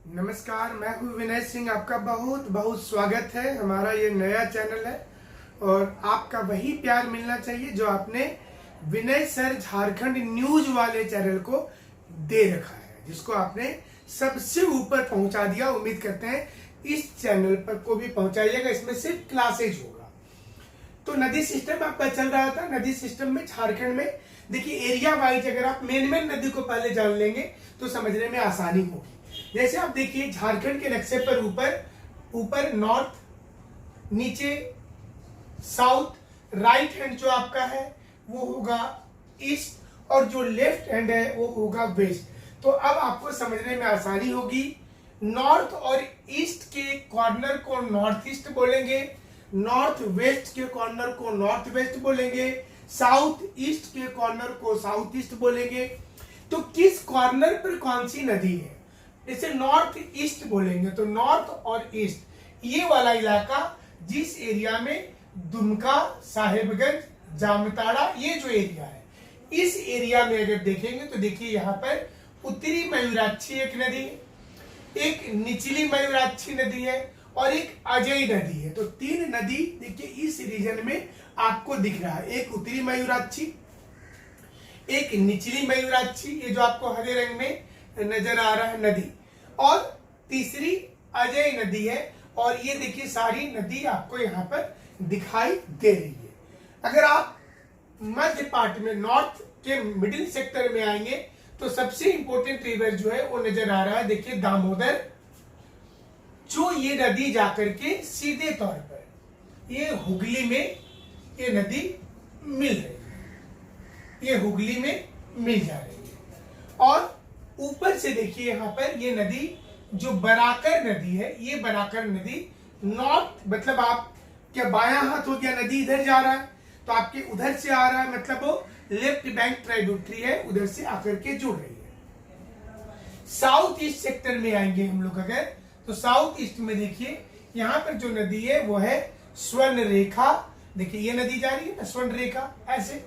नमस्कार, मैं हूँ विनय सिंह। आपका बहुत बहुत स्वागत है। हमारा ये नया चैनल है और आपका वही प्यार मिलना चाहिए जो आपने विनय सर झारखंड न्यूज वाले चैनल को दे रखा है, जिसको आपने सबसे ऊपर पहुंचा दिया। उम्मीद करते हैं इस चैनल पर को भी पहुंचाइएगा। इसमें सिर्फ क्लासेज होगा। तो नदी सिस्टम आपका चल रहा था। नदी सिस्टम में झारखंड में देखिए एरिया वाइज अगर आप मेन नदी को पहले जान लेंगे तो समझने में आसानी होगी। जैसे आप देखिए झारखंड के नक्शे पर ऊपर नॉर्थ, नीचे साउथ, राइट हैंड जो आपका है वो होगा ईस्ट और जो लेफ्ट हैंड है वो होगा वेस्ट। तो अब आपको समझने में आसानी होगी। नॉर्थ और ईस्ट के कॉर्नर को नॉर्थ ईस्ट बोलेंगे, नॉर्थ वेस्ट के कॉर्नर को नॉर्थ वेस्ट बोलेंगे, साउथ ईस्ट के कॉर्नर को साउथ ईस्ट बोलेंगे। तो किस कॉर्नर पर कौन सी नदी है, जैसे नॉर्थ ईस्ट बोलेंगे तो नॉर्थ और ईस्ट ये वाला इलाका, जिस एरिया में दुमका, साहेबगंज, जामताड़ा ये जो एरिया है, इस एरिया में अगर देखेंगे तो देखिए यहाँ पर उत्तरी मयूराक्षी एक नदी है, एक निचली मयूराक्षी नदी है और एक अजय नदी है। तो तीन नदी देखिए इस रीजन में आपको दिख रहा है। एक उत्तरी मयूराक्षी, एक निचली मयूराक्षी, ये जो आपको हरे रंग में नजर आ रहा है नदी, और तीसरी अजय नदी है। और ये देखिए सारी नदी आपको यहाँ पर दिखाई दे रही है। अगर आप मध्य पार्ट में नॉर्थ के मिडिल सेक्टर में आएंगे तो सबसे इंपॉर्टेंट रिवर जो है वो नजर आ रहा है, देखिए दामोदर, जो ये नदी जाकर के सीधे तौर पर ये हुगली में ये नदी मिल रही है, ये हुगली में मिल जा रही है। और ऊपर से देखिए यहाँ पर ये नदी जो बराकर नदी है, ये बराकर नदी नॉर्थ, मतलब आप क्या बायां हाथ हो गया, नदी इधर जा रहा है तो आपके उधर से आ रहा है, मतलब वो लेफ्ट बैंक ट्राइब्यूटरी है, उधर से आकर के जुड़ रही है। साउथ ईस्ट सेक्टर में आएंगे हम लोग अगर, तो साउथ ईस्ट में देखिए यहाँ पर जो नदी है वो है स्वर्ण रेखा। देखिए ये नदी जा रही है ना स्वर्ण रेखा, ऐसे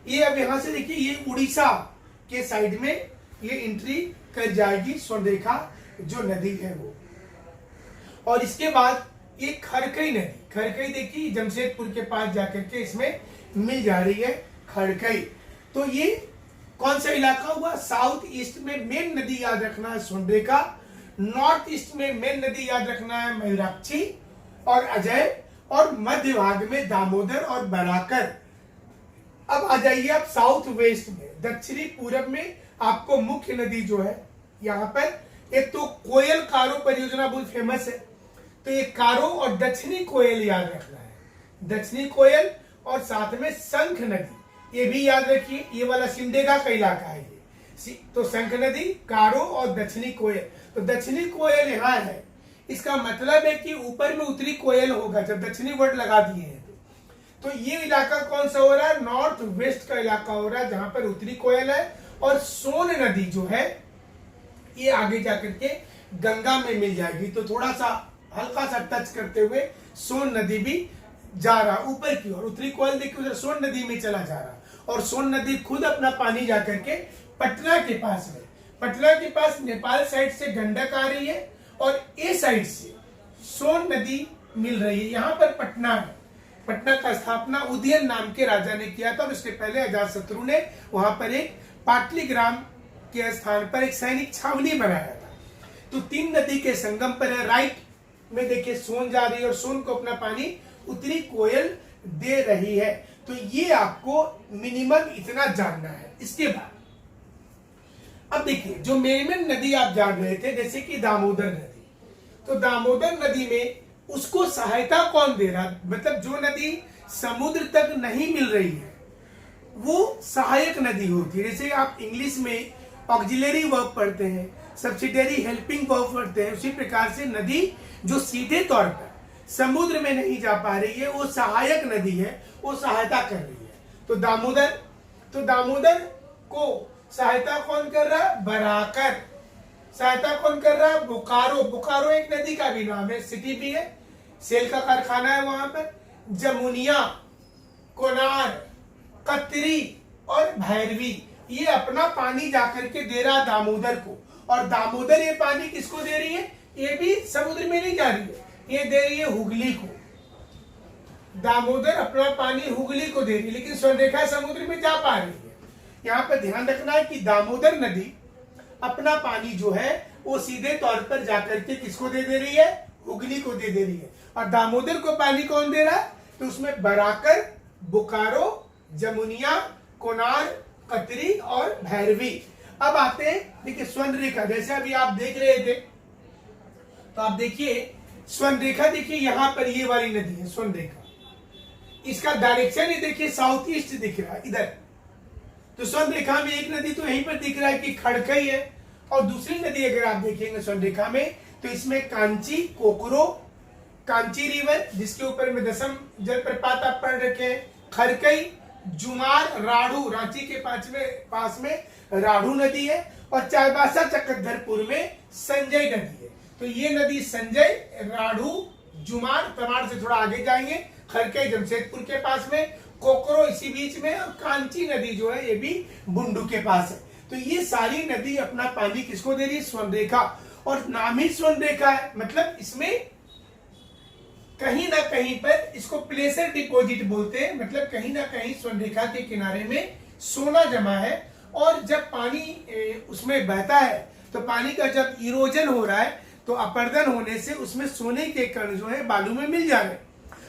ये अब यहां से देखिए ये उड़ीसा के साइड में ये एंट्री कर जाएगी स्वर्ण रेखा जो नदी है वो। और इसके बाद ये खड़कई नदी, खड़कई देखिए जमशेदपुर के पास जाकर के इसमें मिल जा रही है खड़कई। तो ये कौन सा इलाका हुआ, साउथ ईस्ट में मेन नदी याद रखना है स्वर्ण रेखा, नॉर्थ ईस्ट में मेन नदी याद रखना है मयूराक्षी और अजय, और मध्य भाग में दामोदर और बराकर। अब आ जाइए आप साउथ वेस्ट में, दक्षिणी पूरब में आपको मुख्य नदी जो है यहाँ पर, एक तो कोयल कारो परियोजना बहुत फेमस है, तो ये कारो और दक्षिणी कोयल याद रखना है, दक्षिणी कोयल और साथ में शंख नदी ये भी याद रखिए। ये वाला सिमडेगा का इलाका है ये, तो शंख नदी, कारो और दक्षिणी कोयल। तो दक्षिणी कोयल यहाँ है, इसका मतलब है कि ऊपर में उत्तरी कोयल होगा जब दक्षिणी वर्ड लगा दिए हैं। तो ये इलाका कौन सा हो रहा है, नॉर्थ वेस्ट का इलाका हो रहा है जहां पर उत्तरी कोयल है। और सोन नदी जो है ये आगे जाकर के गंगा में मिल जाएगी, तो थोड़ा सा हल्का सा टच करते हुए सोन नदी भी जा रहा ऊपर की ओर। उत्तरी कोयल देखिए उधर सोन नदी में चला जा रहा, और सोन नदी खुद अपना पानी जाकर के पटना के पास में, पटना के पास नेपाल साइड से गंडक आ रही है और ए साइड से सोन नदी मिल रही है। यहाँ पर पटना है, पटना का स्थापना उदयन नाम के राजा ने किया था और उसके पहले अजातशत्रु ने वहां पर एक पाटलीग्राम के स्थान पर एक सैनिक छावनी बनाया था। तो तीन नदी के संगम पर है, राइट में देखिए सोन जा रही है और सोन को अपना पानी उत्तरी कोयल दे रही है। तो ये आपको मिनिमम इतना जानना है। इसके बाद अब देखिए जो मेन नदी आप जान रहे थे जैसे कि दामोदर नदी, तो दामोदर नदी में उसको सहायता कौन दे रहा, मतलब जो नदी समुद्र तक नहीं मिल रही है वो सहायक नदी होती है। जैसे आप इंग्लिश में ऑक्सिलरी वर्ब पढ़ते हैं, सब्सिडियरी हेल्पिंग वर्ब पढ़ते हैं, उसी प्रकार से नदी जो सीधे तौर पर समुद्र में नहीं जा पा रही है वो सहायक नदी है, वो सहायता कर रही है। तो दामोदर को सहायता कौन कर रहा है, बराकर। सहायता कौन कर रहा है, बोकारो। बोकारो एक नदी का भी नाम है, सिटी भी है, सेल का कारखाना है वहां पर। जमुनिया, कोनार, कतरी और भैरवी ये अपना पानी जाकर के दे रहा दामोदर को, और दामोदर ये पानी किसको दे रही है? ये भी समुद्र में नहीं जा रही है, ये दे रही है हुगली को। दामोदर अपना पानी हुगली को दे रही है, लेकिन स्वर्णरेखा समुद्र में जा पा रही है। यहाँ पर ध्यान रखना है कि दामोदर नदी अपना पानी जो है वो सीधे तौर पर जाकर के किसको दे रही है? हुगली को दे रही है। और दामोदर को पानी कौन दे रहा है? तो उसमें बराकर, बोकारो, जमुनिया, कोनार, कतरी और भैरवी। अब आते हैं, देखिए स्वर्णरेखा, जैसे अभी आप देख रहे थे, तो आप देखिए स्वर्णरेखा, देखिए यहां पर ये वाली नदी है स्वर्णरेखा, इसका डायरेक्शन ये देखिए साउथ ईस्ट दिख रहा है इधर। तो स्वर्णरेखा में एक नदी तो यहीं पर दिख रहा है कि खड़कई है, और दूसरी नदी अगर आप देखेंगे स्वर्णरेखा में तो इसमें कांची, कोकरो, कांची रिवर जिसके ऊपर में 10 जलप्रपात आप पढ़ रखे हैं, खड़कई, जुमार, राढ़ू, रांची के पास में राढ़ू नदी है, और चाईबासा चक्रधरपुर में संजय नदी है। तो ये नदी संजय, राढ़ू, जुमार, तमाड़ से थोड़ा आगे जाएंगे, खड़कई जमशेदपुर के पास में, कोकरो इसी बीच में, और कांची नदी जो है ये भी बुंडू के पास है। तो ये सारी नदी अपना पानी किसको दे रही है? स्वर्णरेखा। और नाम ही स्वर्णरेखा है, मतलब इसमें कहीं ना कहीं पर इसको प्लेसर डिपॉजिट बोलते हैं, मतलब कहीं ना कहीं स्वर्णरेखा के किनारे में सोना जमा है। और जब पानी उसमें बहता है तो पानी का जब इरोजन हो रहा है तो अपर्दन होने से उसमें सोने के कण जो है बालू में मिल जा रहे हैं।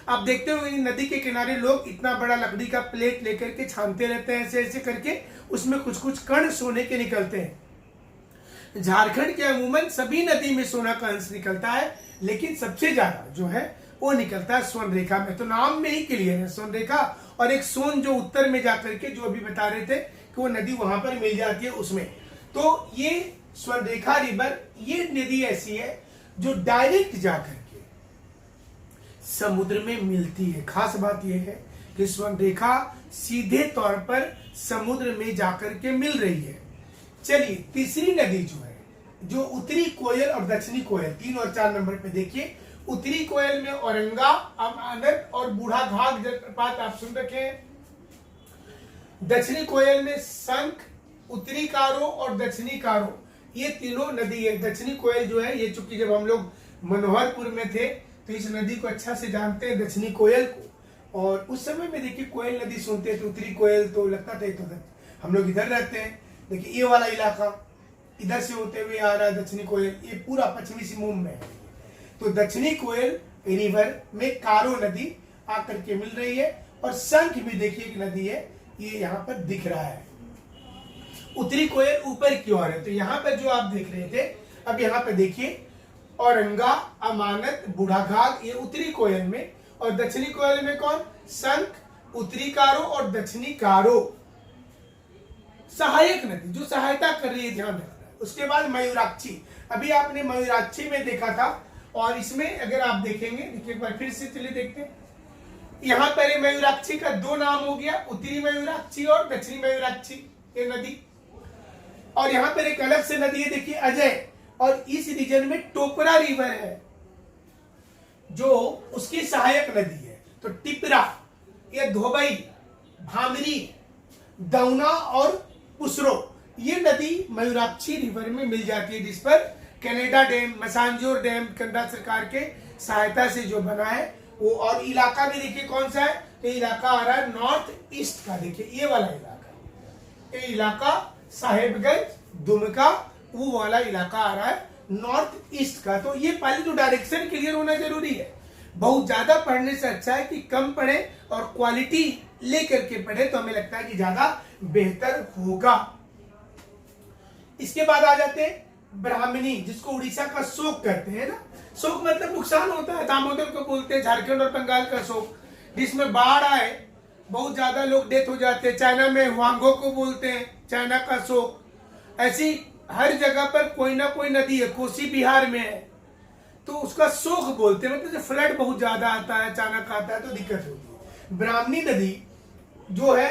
आप देखते हो नदी के किनारे लोग इतना बड़ा लकड़ी का प्लेट लेकर के छानते रहते हैं, ऐसे ऐसे करके उसमें कुछ कुछ कण सोने के निकलते हैं। झारखंड के अमूमन सभी नदी में सोना का अंश निकलता है, लेकिन सबसे ज्यादा जो है वो निकलता है स्वर्णरेखा में। तो नाम में ही क्लियर है स्वर्णरेखा। और एक सोन जो उत्तर में जाकर के जो अभी बता रहे थे कि वो नदी वहां पर मिल जाती है उसमें। तो ये स्वर्णरेखा रिवर, ये नदी ऐसी है जो डायरेक्ट जाकर के समुद्र में मिलती है। खास बात यह है कि स्वर्णरेखा सीधे तौर पर समुद्र में जाकर के मिल रही है। चलिए तीसरी नदी जो है, जो उत्तरी कोयल और दक्षिणी कोयल, 3 और 4 नंबर पे देखिए। उत्तरी कोयल में औरंगा, अमानत और बूढ़ा घाघ जलप्रपात आप सुन रखे हैं। दक्षिणी कोयल में शंख, उत्तरी कारो और दक्षिणी कारो, ये तीनों नदी है। दक्षिणी कोयल जो है ये, चूंकि जब हम लोग मनोहरपुर में थे तो इस नदी को अच्छा से जानते हैं, दक्षिणी कोयल को। और उस समय में देखिए कोयल नदी सुनते तो उत्तरी कोयल तो लगता था तो हम लोग इधर रहते हैं। देखिए ये वाला इलाका इधर से होते हुए आ रहा है दक्षिणी कोयल, ये पूरा पश्चिमी सिंहभूम में है। तो दक्षिणी कोयल रिवर में कारो नदी आकर के मिल रही है, और शंख भी देखिए एक नदी है, ये यहाँ पर दिख रहा है। उत्तरी कोयल ऊपर की ओर है, तो यहाँ पर जो आप देख रहे थे, अब यहाँ पे देखिए औरंगा, अमानत, बूढ़ाघाघ, ये उत्तरी कोयल में, और दक्षिणी कोयल में कौन? शंख, उत्तरी कारो और दक्षिणी कारो, सहायक नदी जो सहायता कर रही है, ध्यान रखना है। उसके बाद मयूराक्षी, अभी आपने मयूराक्षी में देखा था, और इसमें अगर आप देखेंगे, देखिए एक बार फिर से चलिए देखते हैं। यहाँ पर मयूराक्षी का 2 नाम हो गया, उत्तरी मयूराक्षी और दक्षिणी मयूराक्षी ये नदी। और यहाँ पर एक अलग से नदी है, देखिए अजय, और इस रीजन में टोपरा रिवर है जो उसकी सहायक नदी है। तो टिपरा, ये धोबई, भामरी, दौना और पुसरो, ये नदी मयूराक्षी रिवर में मिल जाती है, जिस पर कनाडा डैम, मसांजोर डैम केंद्र सरकार के सहायता से जो बना है वो। और इलाका भी देखिए कौन सा है, तो इलाका आ रहा है नॉर्थ ईस्ट का, देखिए ये वाला इलाका, ये इलाका साहेबगंज, दुमका, वो वाला इलाका आ रहा है नॉर्थ ईस्ट का। तो ये पहले तो डायरेक्शन क्लियर होना जरूरी है। बहुत ज्यादा पढ़ने से अच्छा है कि कम पढ़े और क्वालिटी लेकर के पढ़े, तो हमें लगता है कि ज्यादा बेहतर होगा। इसके बाद आ जाते हैं ब्राह्मणी, जिसको उड़ीसा का शोक कहते हैं ना। शोक मतलब नुकसान होता है, दामोदर को बोलते हैं, झारखंड और बंगाल का शोक, जिसमें बाढ़ आए, बहुत ज्यादा लोग डेथ हो जाते हैं। चाइना में हुआंगो को बोलते हैं चाइना का शोक। ऐसी हर जगह पर कोई ना कोई नदी है, कोसी बिहार में है तो उसका शोक बोलते हैं, मतलब फ्लड बहुत ज्यादा आता है, अचानक आता है तो दिक्कत होती है। ब्राह्मणी नदी जो है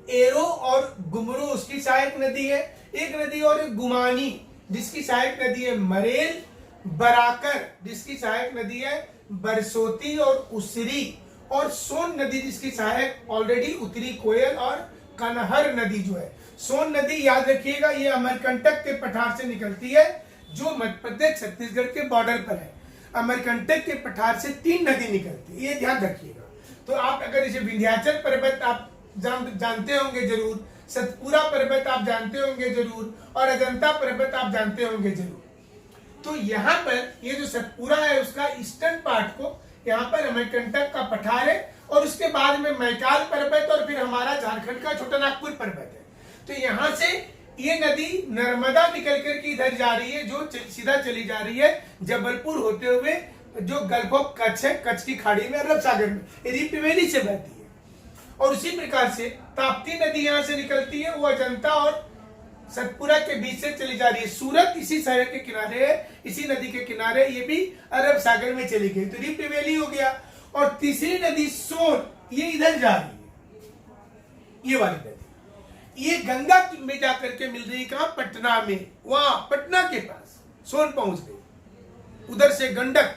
एरो और गुमरो उसकी सहायक नदी है। एक नदी और गुमानी जिसकी सहायक नदी है मरेल, बराकर जिसकी सहायक नदी है बरसोती और उसरी, और सोन नदी जिसकी सहायक ऑलरेडी उत्तरी कोयल और कनहर नदी जो है। सोन नदी याद रखिएगा ये अमरकंटक के पठार से निकलती है, जो मध्य प्रदेश छत्तीसगढ़ के बॉर्डर पर है। अमरकंटक के पठार से 3 नदी निकलती है, ये ध्यान रखिएगा। तो आप अगर इसे विंध्याचल पर्वत आप जानते होंगे जरूर, सतपुरा पर्वत आप जानते होंगे जरूर, और अजंता पर्वत आप जानते होंगे जरूर। तो यहाँ पर ये जो सतपुरा है उसका ईस्टर्न पार्ट को यहाँ पर अमरकंटक का पठार है, और उसके बाद में मैकाल पर्वत, और फिर हमारा झारखंड का छोटा नागपुर पर्वत है। तो यहाँ से ये नदी नर्मदा निकल करके इधर जा रही है, जो सीधा चली जा रही है जबलपुर होते हुए, जो गल्फ ऑफ कच्छ है, कच्छ की खाड़ी में, अरब सागर में, रिफ्ट वैली से बहती है। और उसी प्रकार से ताप्ती नदी यहाँ से निकलती है, वो अजंता और सतपुरा के बीच से चली जा रही है। सूरत इसी शहर के किनारे है, इसी नदी के किनारे, ये भी अरब सागर में चली गई, तो रिफ्ट वैली हो गया। और तीसरी नदी सोन, ये इधर जा रही है, ये वाली नदी, ये गंगा में जाकर के मिल रही, कहा पटना में, वहां पटना के पास सोन पहुंच गई, उधर से गंडक,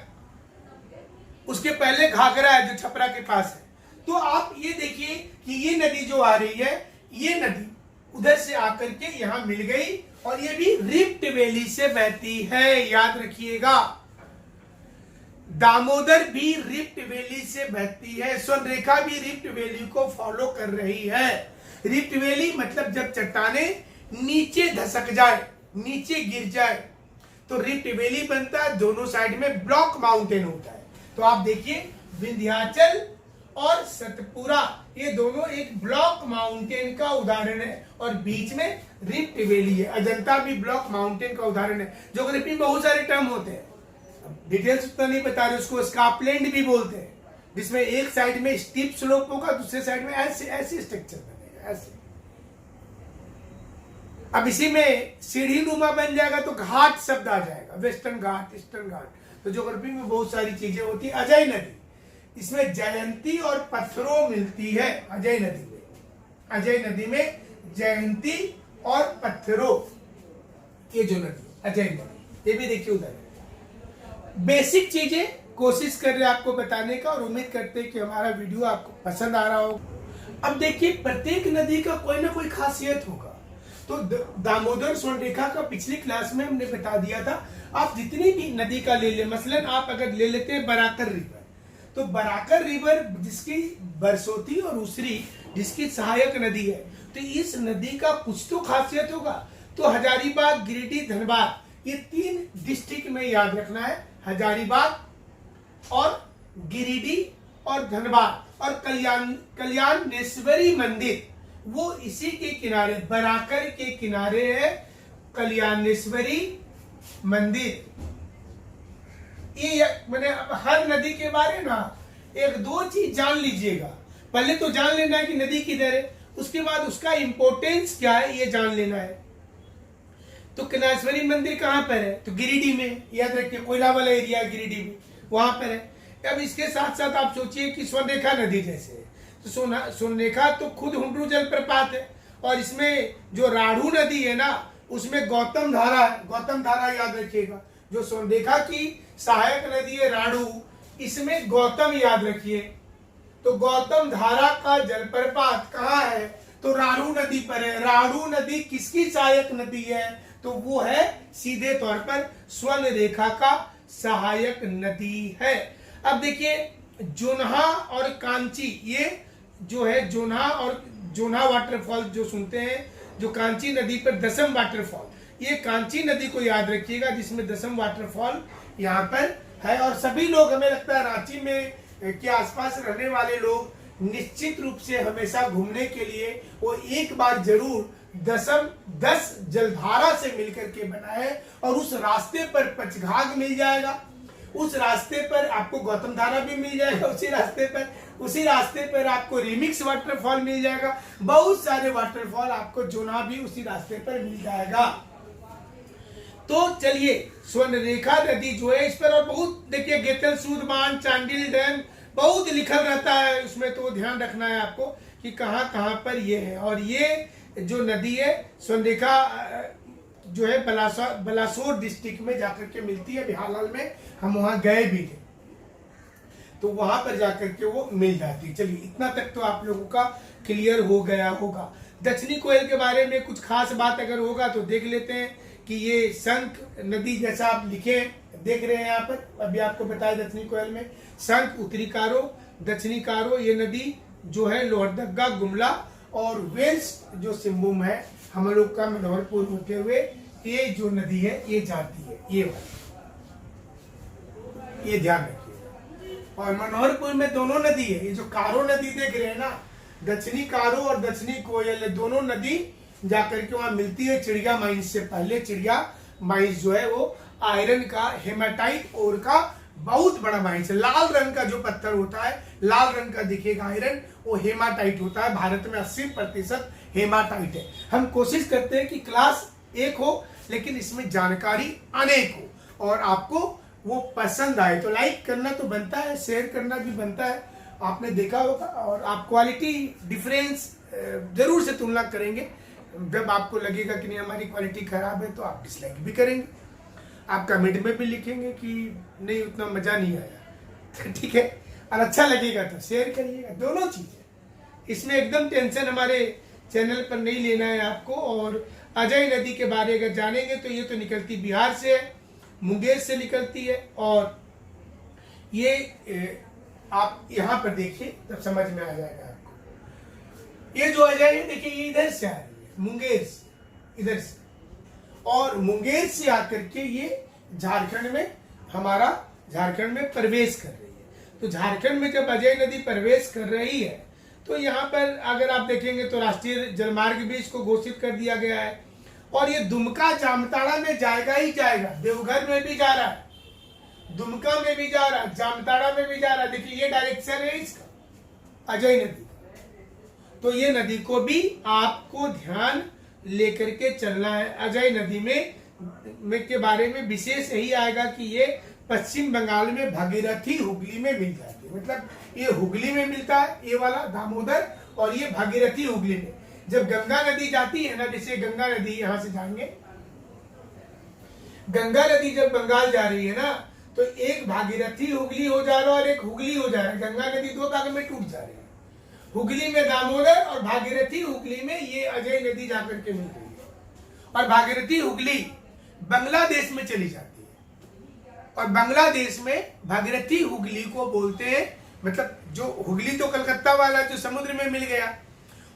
उसके पहले घाघरा है जो छपरा के पास है। तो आप ये देखिए कि ये नदी जो आ रही है, ये नदी उधर से आकर के यहां मिल गई, और ये भी रिफ्ट वैली से बहती है, याद रखिएगा। दामोदर भी रिफ्ट वैली से बहती है, स्वर्णरेखा भी रिफ्ट वैली को फॉलो कर रही है। रिफ्ट वैली मतलब जब चट्टाने नीचे धसक जाए, नीचे गिर जाए, तो रिफ्ट वैली बनता है, दोनों साइड में ब्लॉक माउंटेन होता है। तो आप देखिए विंध्याचल और सतपुरा, ये दोनों एक ब्लॉक माउंटेन का उदाहरण है, और बीच में रिफ्ट वैली है। अजंता भी ब्लॉक माउंटेन का उदाहरण है। ज्योग्राफी में बहुत सारे टर्म होते हैं, डिटेल्स उतना नहीं बता रहे, उसको स्कार्पलैंड भी बोलते हैं, जिसमें एक साइड में स्टीप स्लोप होगा, दूसरे साइड में ऐसे ऐसे स्ट्रक्चर बनेगा, ऐसे। अब इसी में सीढ़ी नुमा बन जाएगा तो घाट शब्द आ जाएगा, वेस्टर्न घाट, ईस्टर्न घाट। तो ज्योग्राफी में बहुत सारी चीजें होती है। अजय नदी, इसमें जयंती और पत्थरों मिलती है। अजय नदी में, अजय नदी में जयंती और पत्थरों, ये जो नदी अजय नदी, ये भी देखिए उधर। बेसिक चीजें कोशिश कर रहे हैं आपको बताने का, और उम्मीद करते हैं कि हमारा वीडियो आपको पसंद आ रहा हो। अब देखिए प्रत्येक नदी का कोई ना कोई खासियत होगा। तो दामोदर स्वर्णरेखा का पिछली क्लास में हमने बता दिया था। आप जितनी भी नदी का ले ले, मसलन आप अगर ले लेते हैं बराकर रिवर, तो बराकर रिवर जिसकी बरसोती और उसरी जिसकी सहायक नदी है, तो इस नदी का कुछ तो खासियत होगा। तो हजारीबाग, गिरिडीह, धनबाद, ये 3 डिस्ट्रिक्ट में याद रखना है। हजारीबाग और गिरिडीह और धनबाद, और कल्याणेश्वरी मंदिर वो इसी के किनारे, बराकर के किनारे है कल्याणेश्वरी मंदिर। ये मैंने हर नदी के बारे में 1-2 चीज जान लीजिएगा। पहले तो जान लेना है कि नदी किधर है, उसके बाद उसका इंपोर्टेंस क्या है ये जान लेना है। तो कल्याणेश्वरी मंदिर कहाँ पर है? तो गिरिडीह में, याद रखिए, कोयला वाला एरिया गिरिडीह में, वहां पर है। अब इसके साथ साथ आप सोचिए कि स्वर्णरेखा नदी जैसे है, तो स्वर्णरेखा तो खुद हुंडरू जलप्रपात है, और इसमें जो राढ़ू नदी है ना, उसमें गौतम धारा है। गौतम धारा याद रखिएगा, जो स्वर्णरेखा की सहायक नदी है राढ़ू, इसमें गौतम याद रखिए। तो गौतम धारा का जलप्रपात कहाँ है? तो राढ़ू नदी पर है। राढ़ू नदी किसकी सहायक नदी है? तो वो है सीधे तौर पर स्वर्णरेखा का सहायक नदी है। अब देखिए जोन्हा और कांची, ये जो है जोन्हा और जोन्हा वाटरफॉल जो सुनते हैं, जो कांची नदी पर दसम वाटरफॉल, ये कांची नदी को याद रखिएगा, जिसमें दसम वाटरफॉल यहाँ पर है। और सभी लोग, हमें लगता है रांची में के आसपास रहने वाले लोग निश्चित रूप से हमेशा घूमने के लिए वो एक बार जरूर 10 जलधारा से मिलकर के बना है। और उस रास्ते पर पंचघाघ मिल जाएगा, उस रास्ते पर आपको गौतम धारा भी मिल जाएगा, उसी रास्ते पर आपको रिमिक्स वाटरफॉल मिल जाएगा, बहुत सारे वाटरफॉल आपको जोन्हा भी उसी रास्ते पर मिल जाएगा। तो चलिए, स्वर्णरेखा नदी जो है इस पर और बहुत देखिए, गेतल सूद बांध, चांडिल डैम, बहुत लिखल रहता है उसमें, तो ध्यान रखना है आपको कि कहाँ कहाँ पर ये है। और ये जो नदी है स्वर्णरेखा जो है बलासोर डिस्ट्रिक्ट में जाकर के मिलती है। बिहारलाल में हम वहां गए भी थे, तो वहां पर जाकर के वो मिल जाती है। चलिए, इतना तक तो आप लोगों का क्लियर हो गया होगा। दक्षिणी कोयल के बारे में कुछ खास बात अगर होगा तो देख लेते हैं कि ये शंख नदी जैसा आप लिखे देख रहे हैं यहाँ पर, अभी आपको बताया दक्षिणी कोयल में शंख, उत्तरी कारो, दक्षिणी कारो, ये नदी जो है लोहरदगा, गुमला और वेल्स जो सिंहभूम है हम लोग का मनोहरपुर होते हुए ये जो नदी है ये जाती है, ये ध्यान रखिएगा। और मनोहरपुर में दोनों नदी है, ये जो कारो नदी देख रहे हैं ना, दक्षिणी कारो और दक्षिणी कोयल दोनों नदी जाकर के वहां मिलती है चिड़िया माइंस से पहले। चिड़िया माइंस जो है वो आयरन का, हेमाटाइट ओर का बहुत बड़ा माइंस है। लाल रंग का जो पत्थर होता है, लाल रंग का दिखेगा आयरन, वो हेमाटाइट होता है। भारत में 80% हेमाटाइट है। हम कोशिश करते हैं कि क्लास एक हो लेकिन इसमें जानकारी अनेक हो और आपको वो पसंद आए। तो लाइक करना तो बनता है, शेयर करना भी बनता है, आपने देखा होगा। और आप क्वालिटी डिफरेंस जरूर से तुलना करेंगे। जब आपको लगेगा कि नहीं हमारी क्वालिटी खराब है तो आप डिसलाइक भी करेंगे, आप कमेंट में भी लिखेंगे कि नहीं उतना मजा नहीं आया, ठीक है। और अच्छा लगेगा तो शेयर करिएगा, दोनों चीजें। इसमें एकदम टेंशन हमारे चैनल पर नहीं लेना है आपको। और अजय नदी के बारे अगर जानेंगे तो ये तो निकलती बिहार से है, मुंगेर से निकलती है। और ये आप यहाँ पर देखिए तब समझ में आ जाएगा आपको। ये जो अजय है देखिए ये इधर से आ रही है, मुंगेर से, इधर से, और मुंगेर से आकर के ये झारखंड में, हमारा झारखंड में प्रवेश कर रही है। तो झारखंड में जब अजय नदी प्रवेश कर रही है तो यहाँ पर अगर आप देखेंगे तो राष्ट्रीय जलमार्ग भी इसको घोषित कर दिया गया है। और ये दुमका जामताड़ा में जाएगा ही जाएगा, देवघर में भी जा रहा है, दुमका में भी जा रहा है, जामताड़ा में भी जा रहा है। देखिए ये डायरेक्शन है इसका, अजय नदी। तो ये नदी को भी आपको ध्यान लेकर के चलना है। अजय नदी में के बारे में विशेष यही आएगा कि ये पश्चिम बंगाल में भागीरथी हुगली में मिल जाती है। मतलब ये हुगली में मिलता है, ये वाला दामोदर, और ये भागीरथी हुगली में। जब गंगा नदी जाती है ना, जैसे गंगा नदी यहाँ से जाएंगे, गंगा नदी जब बंगाल जा रही है ना तो एक भागीरथी हुगली हो जा रहा है और एक हुगली हो जा रहा है। गंगा नदी दो भाग में टूट जा रही है, हुगली में दामोदर और भागीरथी हुगली में ये अजय नदी जाकर के मिल रही है। और भागीरथी हुगली बांग्लादेश में चली जाती है। और बांग्लादेश में भागीरथी हुगली को बोलते हैं, मतलब जो हुगली तो कलकत्ता वाला जो समुद्र में मिल गया,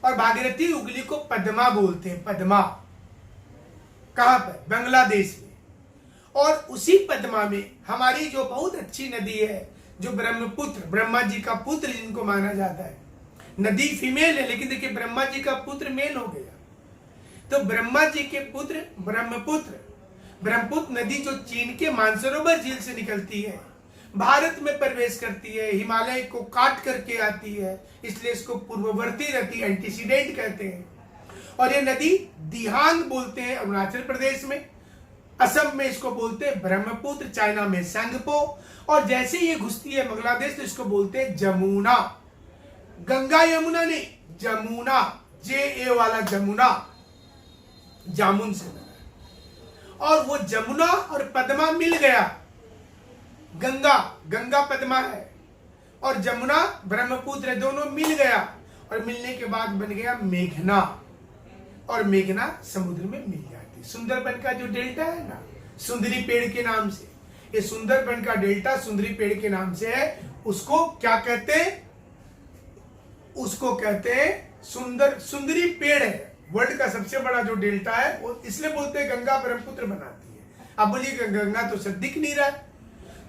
और भागीरथी हुगली को पद्मा बोलते हैं। पद्मा कहां पर? बांग्लादेश में। और उसी पद्मा में हमारी जो बहुत अच्छी नदी है, जो ब्रह्मपुत्र, ब्रह्मा जी का पुत्र जिनको माना जाता है। नदी फीमेल है लेकिन देखिए ब्रह्मा जी का पुत्र मेल हो गया। तो ब्रह्मा जी के पुत्र ब्रह्मपुत्र नदी जो चीन के मानसरोवर झील से निकलती है, भारत में प्रवेश करती है, हिमालय को काट करके आती है, इसलिए इसको पूर्ववर्ती नदी, एंटीसीडेंट कहते हैं। और ये नदी दिहांग बोलते हैं अरुणाचल प्रदेश में, असम में इसको बोलते हैं ब्रह्मपुत्र, चाइना में संगपो, और जैसे ये घुसती है बांग्लादेश तो इसको बोलते हैं जमुना। गंगा यमुना नहीं, जमुना, JA वाला जमुना, जामुन से बना। और वो जमुना और पद्मा मिल गया। गंगा पद्मा है और जमुना ब्रह्मपुत्र है, दोनों मिल गया। और मिलने के बाद बन गया मेघना, और मेघना समुद्र में मिल जाती। सुंदरबन का जो डेल्टा है ना, सुंदरी पेड़ के नाम से, ये सुंदरबन का डेल्टा सुंदरी पेड़ के नाम से है। उसको क्या कहते हैं? उसको कहते हैं सुंदरी पेड़ है। वर्ल्ड का सबसे बड़ा जो डेल्टा है वो इसलिए बोलते हैं गंगा ब्रह्मपुत्र बनाती है। अब बोलिए गंगा तो सब दिख नहीं रहा है,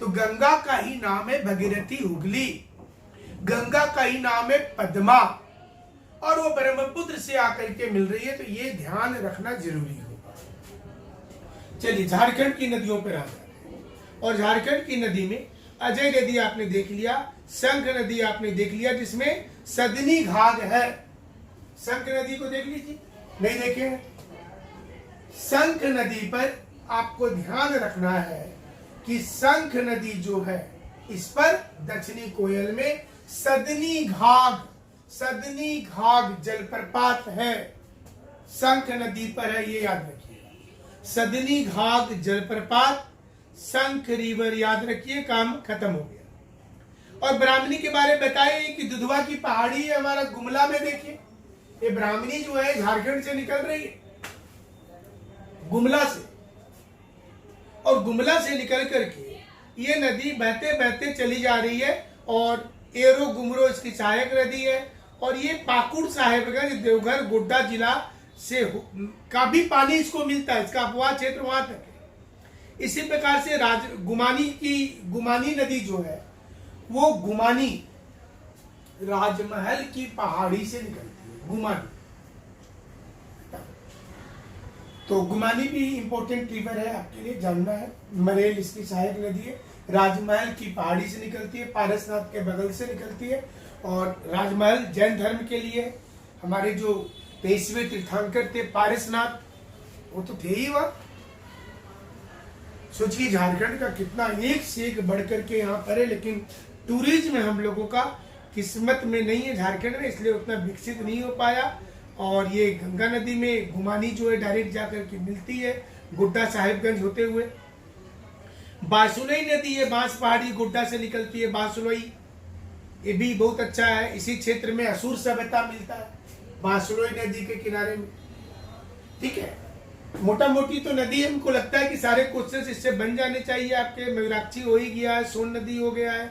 तो गंगा का ही नाम है भगीरथी हुगली, गंगा का ही नाम है पद्मा, और वो ब्रह्मपुत्र से आकर के मिल रही है। तो ये ध्यान रखना जरूरी होगा। चलिए झारखंड की नदियों पर आ जाते हैं। और झारखंड की नदी में अजय नदी आपने देख लिया, शंख नदी आपने देख लिया जिसमें सदनी घाट है। शंख नदी को देख लीजिए, नहीं देखे हैं? शंख नदी पर आपको ध्यान रखना है कि शंख नदी जो है इस पर दक्षिणी कोयल में सदनी घाघ जलप्रपात है। शंख नदी पर है, ये याद रखिए। सदनी घाघ जलप्रपात, शंख रिवर, याद रखिए, काम खत्म हो गया। और ब्राह्मणी के बारे में बताइए कि दुधवा की पहाड़ी है हमारा गुमला में। देखिए ये ब्राह्मणी जो है झारखंड से निकल रही है, गुमला से, और गुमला से निकल करके ये नदी बहते बहते चली जा रही है और एरो गुमरो इसकी सहायक नदी है। और ये पाकुड़ साहेबगंज देवघर गोड्डा जिला से का भी पानी इसको मिलता है, इसका अपवाह क्षेत्र वहां तक है। इसी प्रकार से गुमानी नदी जो है वो गुमानी राजमहल की पहाड़ी से निकलती है, गुमानी। तो गुमानी भी इंपॉर्टेंट रिवर है, आपके लिए जानना है। मरेल इसकी सहायक नदी है, राजमहल की पहाड़ी से निकलती है, पारसनाथ के बगल से निकलती है। और राजमहल जैन धर्म के लिए, हमारे जो 23वें तीर्थंकर थे पारसनाथ, वो तो थे ही वहां। सोचिए झारखंड का कितना एक से एक बढ़कर के यहाँ पर है, लेकिन टूरिज्म में हम लोगों का किस्मत में नहीं है झारखंड में, इसलिए उतना विकसित नहीं हो पाया। और ये गंगा नदी में गुमानी जो है डायरेक्ट जाकर के मिलती है गोड्डा साहिबगंज होते हुए। बांसुलई नदी है, बांस पहाड़ी गोड्डा से निकलती है, बांसुलई, ये भी बहुत अच्छा है। इसी क्षेत्र में असुर सभ्यता मिलता है बांसुलई नदी के किनारे में। ठीक है, मोटा मोटी तो नदी हमको लगता है कि सारे क्वेश्चन इससे बन जाने चाहिए आपके। मयूराक्षी हो ही गया है, सोन नदी हो गया है,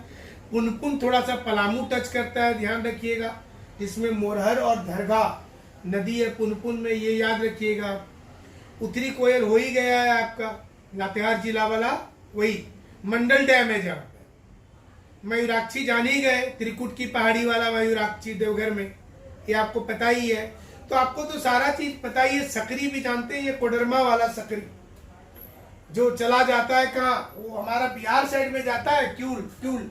पुनपुन थोड़ा सा पलामू टच करता है, ध्यान रखिएगा। जिसमें मोरहर और दरगाह नदी है पुनपुन में, ये याद रखिएगा। उत्तरी कोयल हो ही गया है आपका लातेहार जिला वाला, वही मंडल डैम है जहाँ पे। मयूराक्षी जान ही गए, त्रिकुट की पहाड़ी वाला मयूराक्षी देवघर में, ये आपको पता ही है। तो आपको तो सारा चीज पता ही है। सकरी भी जानते हैं, ये कोडरमा वाला सकरी जो चला जाता है कहाँ, वो हमारा बिहार साइड में जाता है, क्यूल।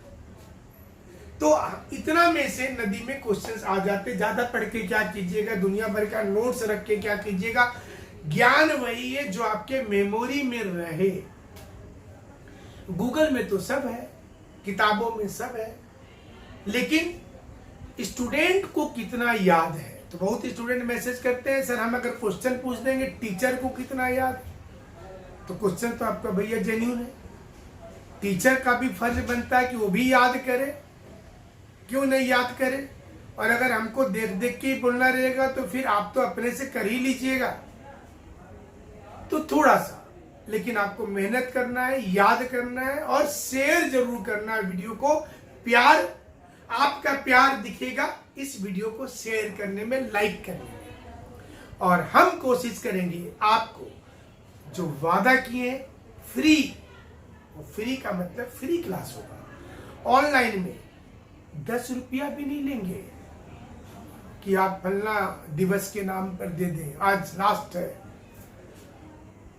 तो इतना में से नदी में क्वेश्चंस आ जाते, ज्यादा पढ़ के क्या कीजिएगा, दुनिया भर का नोट्स रख के क्या कीजिएगा। ज्ञान वही है जो आपके मेमोरी में रहे। गूगल में तो सब है, किताबों में सब है, लेकिन स्टूडेंट को कितना याद है। तो बहुत स्टूडेंट मैसेज करते हैं, सर हम अगर क्वेश्चन पूछ देंगे टीचर को कितना याद। तो क्वेश्चन तो आपका भैया जेन्युइन है, टीचर का भी फर्ज बनता है कि वो भी याद करे, क्यों नहीं याद करे। और अगर हमको देख देख के ही बोलना रहेगा तो फिर आप तो अपने से कर ही लीजिएगा। तो थोड़ा सा, लेकिन आपको मेहनत करना है, याद करना है और शेयर जरूर करना है वीडियो को। प्यार, आपका प्यार दिखेगा इस वीडियो को शेयर करने में, लाइक करने में। और हम कोशिश करेंगे आपको जो वादा किए फ्री, वो फ्री का मतलब फ्री क्लास होगा। ऑनलाइन में 10 रुपया भी नहीं लेंगे कि आप फलना दिवस के नाम पर दे दें, आज लास्ट है।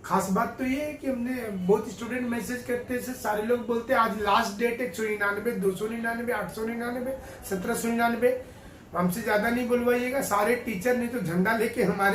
खास बात तो ये है कि हमने बहुत स्टूडेंट मैसेज करते हैं, सारे लोग बोलते हैं आज लास्ट डेट है, 199, 299, 899, 1799। हमसे ज्यादा नहीं बुलवाइएगा, सारे टीचर नहीं तो झंडा लेके हमारे